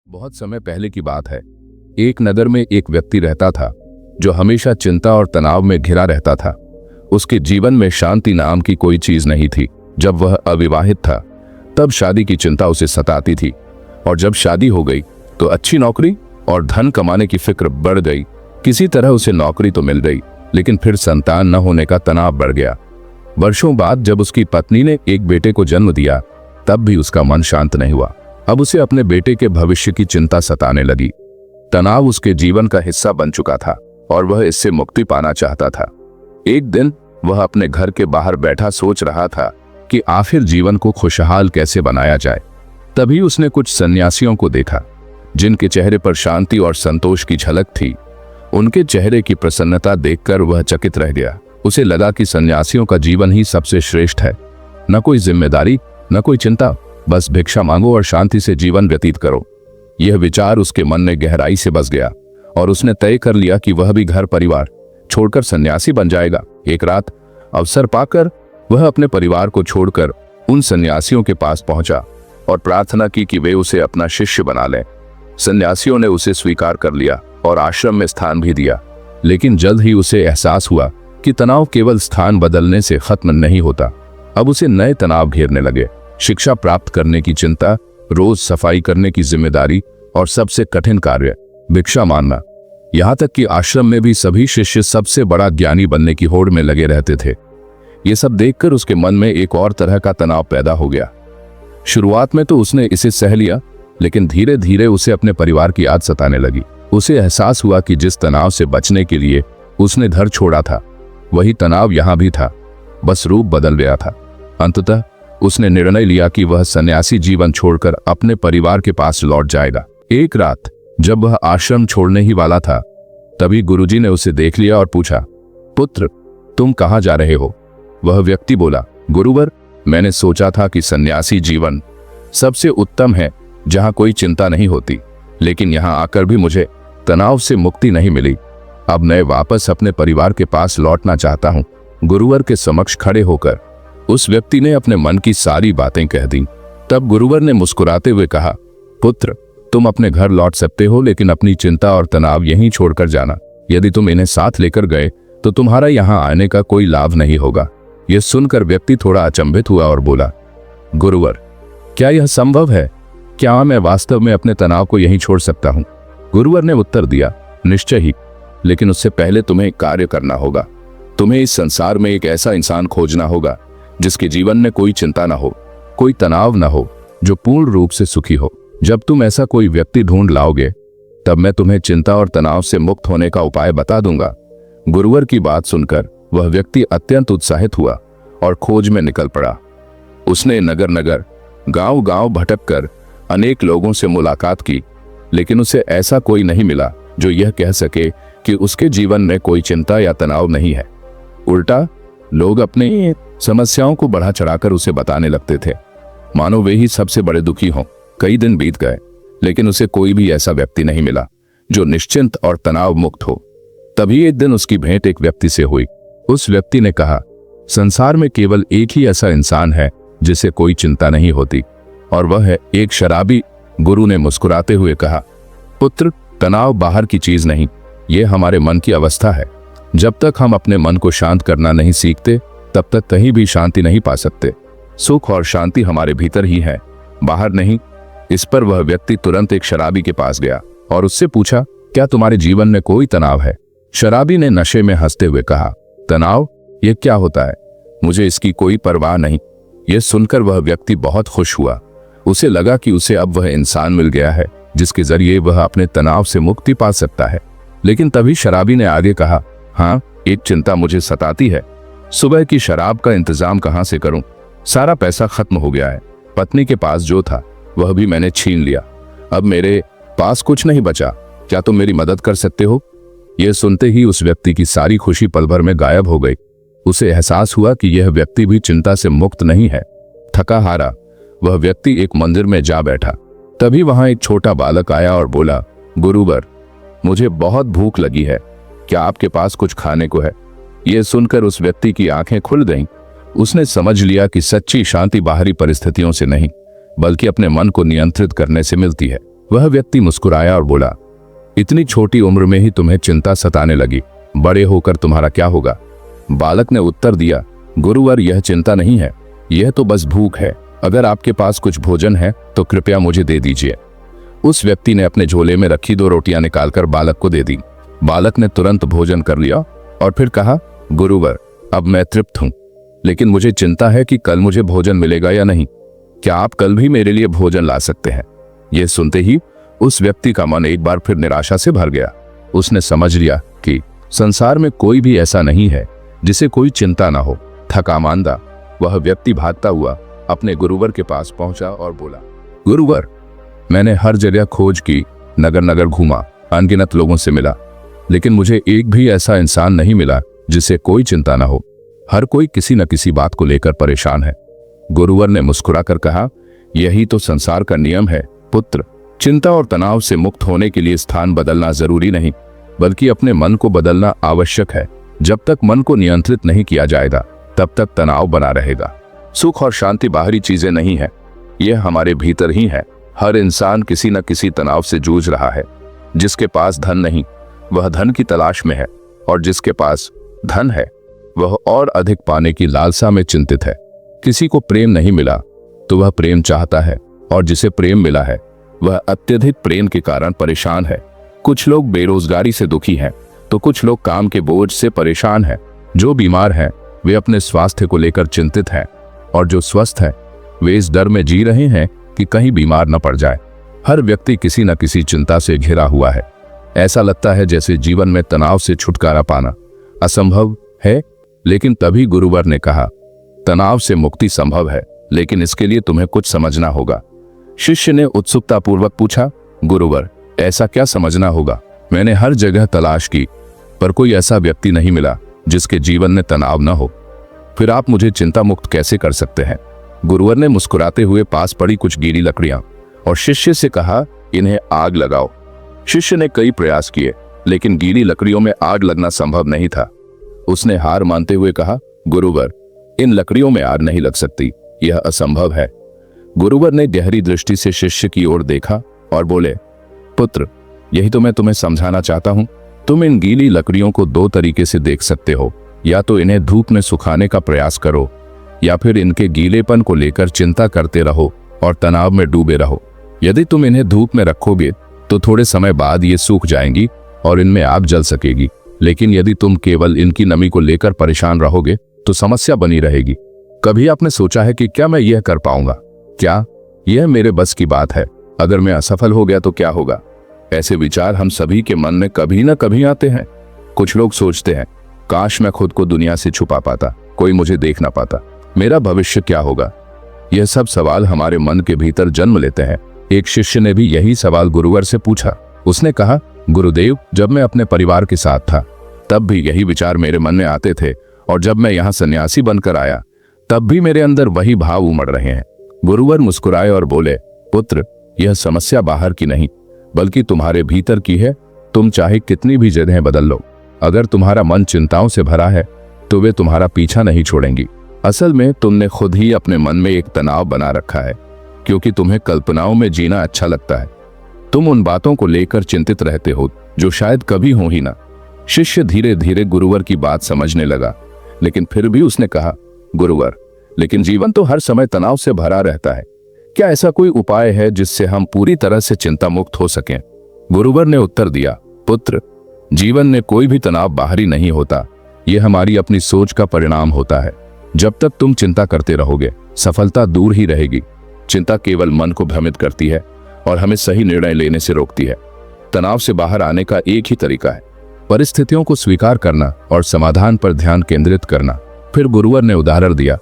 बहुत समय पहले की बात है। एक नगर में एक व्यक्ति रहता था जो हमेशा चिंता और तनाव में घिरा रहता था। उसके जीवन में शांति नाम की कोई चीज नहीं थी। जब वह अविवाहित था तब शादी की चिंता उसे सताती थी, और जब शादी हो गई तो अच्छी नौकरी और धन कमाने की फिक्र बढ़ गई। किसी तरह उसे नौकरी तो मिल गई, लेकिन फिर संतान न होने का तनाव बढ़ गया। वर्षों बाद जब उसकी पत्नी ने एक बेटे को जन्म दिया तब भी उसका मन शांत नहीं हुआ। अब उसे अपने बेटे के भविष्य की चिंता सताने लगी। तनाव उसके जीवन का हिस्सा बन चुका था और वह इससे मुक्ति पाना चाहता था। एक दिन वह अपने घर के बाहर बैठा सोच रहा था कि आखिर जीवन को खुशहाल कैसे बनाया जाए। तभी उसने कुछ सन्यासियों को देखा जिनके चेहरे पर शांति और संतोष की झलक थी। उनके चेहरे की प्रसन्नता देखकर वह चकित रह गया। उसे लगा कि सन्यासियों का जीवन ही सबसे श्रेष्ठ है। न कोई जिम्मेदारी, न कोई चिंता, बस भिक्षा मांगो और शांति से जीवन व्यतीत करो। यह विचार उसके मन में गहराई से बस गया और उसने तय कर लिया कि वह भी घर परिवार छोड़कर सन्यासी बन जाएगा। एक रात अवसर पाकर वह अपने परिवार को छोड़कर उन सन्यासियों के पास पहुंचा और प्रार्थना की कि वे उसे अपना शिष्य बना लें। सन्यासियों ने उसे स्वीकार कर लिया और आश्रम में स्थान भी दिया, लेकिन जल्द ही उसे एहसास हुआ कि तनाव केवल स्थान बदलने से खत्म नहीं होता। अब उसे नए तनाव घेरने लगे। शिक्षा प्राप्त करने की चिंता, रोज सफाई करने की जिम्मेदारी और सबसे कठिन कार्य भिक्षा मांगना। यहाँ तक कि आश्रम में भी सभी शिष्य सबसे बड़ा ज्ञानी बनने की होड़ में लगे रहते थे। ये सब देखकर उसके मन में एक और तरह का तनाव पैदा हो गया। शुरुआत में तो उसने इसे सह लिया, लेकिन धीरे धीरे उसे अपने परिवार की याद सताने लगी। उसे एहसास हुआ कि जिस तनाव से बचने के लिए उसने घर छोड़ा था वही तनाव यहाँ भी था, बस रूप बदल गया था। अंततः उसने निर्णय लिया कि वह सन्यासी जीवन छोड़कर अपने परिवार के पास लौट जाएगा। एक रात जब वह आश्रम छोड़ने ही वाला था तभी गुरुजी ने उसे देख लिया और पूछा, पुत्र, तुम कहाँ जा रहे हो? वह व्यक्ति बोला, गुरुवर, मैंने सोचा था कि सन्यासी जीवन सबसे उत्तम है जहाँ कोई चिंता नहीं होती, लेकिन यहाँ आकर भी मुझे तनाव से मुक्ति नहीं मिली। अब मैं वापस अपने परिवार के पास लौटना चाहता हूँ। गुरुवर के समक्ष खड़े होकर उस व्यक्ति ने अपने मन की सारी बातें कह दी। तब गुरुवर ने मुस्कुराते हुए कहा, पुत्र, तुम अपने घर लौट सकते हो, लेकिन अपनी चिंता और तनाव यहीं छोड़कर जाना। यदि तुम इन्हें साथ लेकर गए तो तुम्हारा यहाँ आने का कोई लाभ नहीं होगा। यह सुनकर व्यक्ति थोड़ा अचंभित हुआ और बोला, गुरुवर, क्या यह संभव है? क्या मैं वास्तव में अपने तनाव को यहीं छोड़ सकता हूँ? गुरुवर ने उत्तर दिया, निश्चय ही, लेकिन उससे पहले तुम्हें एक कार्य करना होगा। तुम्हें इस संसार में एक ऐसा इंसान खोजना होगा जिसके जीवन में कोई चिंता ना हो, कोई तनाव ना हो, जो पूर्ण रूप से सुखी हो। जब तुम ऐसा कोई व्यक्ति ढूंढ लाओगे तब मैं तुम्हें चिंता और तनाव से मुक्त होने का उपाय बता दूंगा। गुरुवर की बात सुनकर वह व्यक्ति अत्यंत उत्साहित हुआ और खोज में निकल पड़ा। उसने नगर नगर, गांव गांव भटककर अनेक लोगों से मुलाकात की, लेकिन उसे ऐसा कोई नहीं मिला जो यह कह सके कि उसके जीवन में कोई चिंता या तनाव नहीं है। उल्टा लोग अपनी समस्याओं को बढ़ा चढ़ाकर उसे बताने लगते थे, मानो वे ही सबसे बड़े दुखी हों। कई दिन बीत गए, लेकिन उसे कोई भी ऐसा व्यक्ति नहीं मिला जो निश्चिंत और तनाव मुक्त हो। तभी एक दिन उसकी भेंट एक व्यक्ति से हुई। उस व्यक्ति ने कहा, संसार में केवल एक ही ऐसा इंसान है जिसे कोई चिंता नहीं होती, और वह है एक शराबी। गुरु ने मुस्कुराते हुए कहा, पुत्र, तनाव बाहर की चीज नहीं, यह हमारे मन की अवस्था है। जब तक हम अपने मन को शांत करना नहीं सीखते तब तक कहीं भी शांति नहीं पा सकते। सुख और शांति हमारे भीतर ही है, बाहर नहीं। इस पर वह व्यक्ति तुरंत एक शराबी के पास गया और उससे पूछा, क्या तुम्हारे जीवन में कोई तनाव है? शराबी ने नशे में हंसते हुए कहा, तनाव? यह क्या होता है? मुझे इसकी कोई परवाह नहीं। यह सुनकर वह व्यक्ति बहुत खुश हुआ। उसे लगा कि उसे अब वह इंसान मिल गया है जिसके जरिए वह अपने तनाव से मुक्ति पा सकता है। लेकिन तभी शराबी ने आगे कहा, हाँ, एक चिंता मुझे सताती है। सुबह की शराब का इंतजाम कहाँ से करूं? सारा पैसा खत्म हो गया है। पत्नी के पास जो था वह भी मैंने छीन लिया। अब मेरे पास कुछ नहीं बचा। क्या तुम मेरी मदद कर सकते हो? यह सुनते ही उस व्यक्ति की सारी खुशी पल भर में गायब हो गई। उसे एहसास हुआ कि यह व्यक्ति भी चिंता से मुक्त नहीं है। थका हारा वह व्यक्ति एक मंदिर में जा बैठा। तभी वहां एक छोटा बालक आया और बोला, गुरुवर, मुझे बहुत भूख लगी है, क्या आपके पास कुछ खाने को है? यह सुनकर उस व्यक्ति की आंखें खुल गईं। उसने समझ लिया कि सच्ची शांति बाहरी परिस्थितियों से नहीं बल्कि अपने मन को नियंत्रित करने से मिलती है। वह व्यक्ति मुस्कुराया और बोला, इतनी छोटी उम्र में ही तुम्हें चिंता सताने लगी, बड़े होकर तुम्हारा क्या होगा? बालक ने उत्तर दिया, गुरुवर, यह चिंता नहीं है, यह तो बस भूख है। अगर आपके पास कुछ भोजन है तो कृपया मुझे दे दीजिए। उस व्यक्ति ने अपने झोले में रखी 2 रोटियां निकालकर बालक को दे दी। बालक ने तुरंत भोजन कर लिया और फिर कहा, गुरुवर, अब मैं तृप्त हूं, लेकिन मुझे चिंता है कि कल मुझे भोजन मिलेगा या नहीं। क्या आप कल भी मेरे लिए भोजन ला सकते हैं? यह सुनते ही उस व्यक्ति का मन एक बार फिर निराशा से भर गया। उसने समझ लिया कि संसार में कोई भी ऐसा नहीं है जिसे कोई चिंता ना हो। थका मांदा वह व्यक्ति भागता हुआ अपने गुरुवर के पास पहुंचा और बोला, गुरुवर, मैंने हर जगह खोज की, नगर नगर घूमा, अनगिनत लोगों से मिला, लेकिन मुझे एक भी ऐसा इंसान नहीं मिला जिसे कोई चिंता ना हो। हर कोई किसी न किसी बात को लेकर परेशान है। गुरुवर ने मुस्कुराकर कहा, यही तो संसार का नियम है पुत्र। चिंता और तनाव से मुक्त होने के लिए स्थान बदलना जरूरी नहीं, बल्कि अपने मन को बदलना आवश्यक है। जब तक मन को नियंत्रित नहीं किया जाएगा, तब तक तनाव बना रहेगा। सुख और शांति बाहरी चीजें नहीं है, यह हमारे भीतर ही है। हर इंसान किसी न किसी तनाव से जूझ रहा है। जिसके पास धन नहीं, वह धन की तलाश में है, और जिसके पास धन है, वह और अधिक पाने की लालसा में चिंतित है। किसी को प्रेम नहीं मिला तो वह प्रेम चाहता है, और जिसे प्रेम मिला है वह अत्यधिक प्रेम के कारण परेशान है। कुछ लोग बेरोजगारी से दुखी हैं, तो कुछ लोग काम के बोझ से परेशान हैं। जो बीमार हैं वे अपने स्वास्थ्य को लेकर चिंतित हैं, और जो स्वस्थ हैं वे इस डर में जी रहे हैं कि कहीं बीमार न पड़ जाए। हर व्यक्ति किसी न किसी चिंता से घिरा हुआ है। ऐसा लगता है जैसे जीवन में तनाव से छुटकारा पाना असंभव है, लेकिन तभी गुरुवर ने कहा, तनाव से मुक्ति संभव है, लेकिन इसके लिए तुम्हें कुछ समझना होगा। शिष्य ने उत्सुकतापूर्वक पूछा, गुरुवर, ऐसा क्या समझना होगा? मैंने हर जगह तलाश की, पर कोई ऐसा व्यक्ति नहीं मिला जिसके जीवन में तनाव न हो। फिर आप मुझे चिंता मुक्त कैसे कर सकते हैं? गुरुवर ने मुस्कुराते हुए पास पड़ी कुछ गीली लकड़ियां और शिष्य से कहा, इन्हें आग लगाओ। शिष्य ने कई प्रयास किए, लेकिन गीली लकड़ियों में आग लगना संभव नहीं था। उसने हार मानते हुए कहा, गुरुवर, इन लकड़ियों में आग नहीं लग सकती, यह असंभव है। गुरुवर ने गहरी दृष्टि से शिष्य की ओर देखा और बोले, पुत्र, यही तो मैं तुम्हें समझाना चाहता हूं। तुम इन गीली लकड़ियों को 2 तरीके से देख सकते हो। या तो इन्हें धूप में सुखाने का प्रयास करो, या फिर इनके गीलेपन को लेकर चिंता करते रहो और तनाव में डूबे रहो। यदि तुम इन्हें धूप में रखोगे तो थोड़े समय बाद ये सूख जाएंगी और इनमें आग जल सकेगी, लेकिन यदि तुम केवल इनकी नमी को लेकर परेशान रहोगे तो समस्या बनी रहेगी। कभी आपने सोचा है कि क्या मैं यह कर पाऊंगा? क्या यह मेरे बस की बात है? अगर मैं असफल हो गया तो क्या होगा? ऐसे विचार हम सभी के मन में कभी न कभी आते हैं। कुछ लोग सोचते हैं, काश मैं खुद को दुनिया से छुपा पाता, कोई मुझे देख ना पाता, मेरा भविष्य क्या होगा? यह सब सवाल हमारे मन के भीतर जन्म लेते हैं। एक शिष्य ने भी यही सवाल गुरुवर से पूछा। उसने कहा, गुरुदेव, जब मैं अपने परिवार के साथ था तब भी यही विचार मेरे मन में आते थे, और जब मैं यहाँ सन्यासी बनकर आया तब भी मेरे अंदर वही भाव उमड़ रहे हैं। गुरुवर मुस्कुराए और बोले, पुत्र, यह समस्या बाहर की नहीं बल्कि तुम्हारे भीतर की है। तुम चाहे कितनी भी जगह बदल लो, अगर तुम्हारा मन चिंताओं से भरा है तो वे तुम्हारा पीछा नहीं छोड़ेंगी। असल में तुमने खुद ही अपने मन में एक तनाव बना रखा है, क्योंकि तुम्हें कल्पनाओं में जीना अच्छा लगता है। तुम उन बातों को लेकर चिंतित रहते हो जो शायद कभी हो ही ना। शिष्य धीरे धीरे गुरुवर की बात समझने लगा, लेकिन फिर भी उसने कहा, गुरुवर, लेकिन जीवन तो हर समय तनाव से भरा रहता है। क्या ऐसा कोई उपाय है जिससे हम पूरी तरह से चिंता मुक्त हो सकें? गुरुवर ने उत्तर दिया, पुत्र, जीवन में कोई भी तनाव बाहरी नहीं होता, यह हमारी अपनी सोच का परिणाम होता है। जब तक तुम चिंता करते रहोगे, सफलता दूर ही रहेगी। चिंता केवल मन को भ्रमित करती है और हमें सही निर्णय लेने से रोकती है। तनाव से बाहर आने का एक ही तरीका है, परिस्थितियों को स्वीकार करना और समाधान पर ध्यान केंद्रित करना। फिर गुरुवर ने उदाहरण दिया,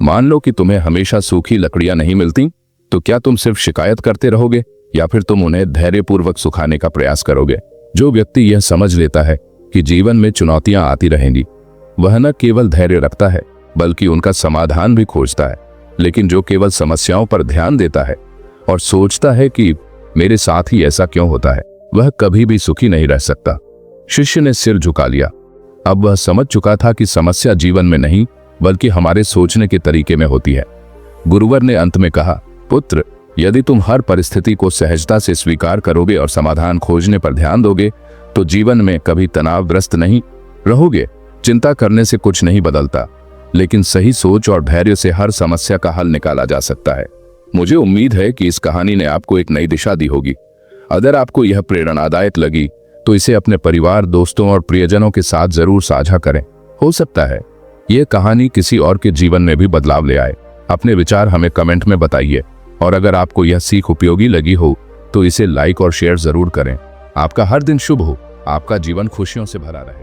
मान लो कि तुम्हें हमेशा सूखी लकड़ियां नहीं मिलती, तो क्या तुम सिर्फ शिकायत करते रहोगे या फिर तुम उन्हें धैर्यपूर्वक सुखाने का प्रयास करोगे? जो व्यक्ति यह समझ लेता है कि जीवन में चुनौतियां आती रहेंगी, वह न केवल धैर्य रखता है बल्कि उनका समाधान भी खोजता है। लेकिन जो केवल समस्याओं पर ध्यान देता है और सोचता है कि मेरे साथ ही ऐसा क्यों होता है, वह कभी भी सुखी नहीं रह सकता। शिष्य ने सिर झुका लिया। अब वह समझ चुका था कि समस्या जीवन में नहीं बल्कि हमारे सोचने के तरीके में होती है। गुरुवर ने अंत में कहा, पुत्र, यदि तुम हर परिस्थिति को सहजता से स्वीकार करोगे और समाधान खोजने पर ध्यान दोगे तो जीवन में कभी तनावग्रस्त नहीं रहोगे। चिंता करने से कुछ नहीं बदलता, लेकिन सही सोच और धैर्य से हर समस्या का हल निकाला जा सकता है। मुझे उम्मीद है कि इस कहानी ने आपको एक नई दिशा दी होगी। अगर आपको यह प्रेरणादायक लगी तो इसे अपने परिवार, दोस्तों और प्रियजनों के साथ जरूर साझा करें। हो सकता है यह कहानी किसी और के जीवन में भी बदलाव ले आए। अपने विचार हमें कमेंट में बताइए और अगर आपको यह सीख उपयोगी लगी हो तो इसे लाइक और शेयर जरूर करें। आपका हर दिन शुभ हो, आपका जीवन खुशियों से भरा रहे।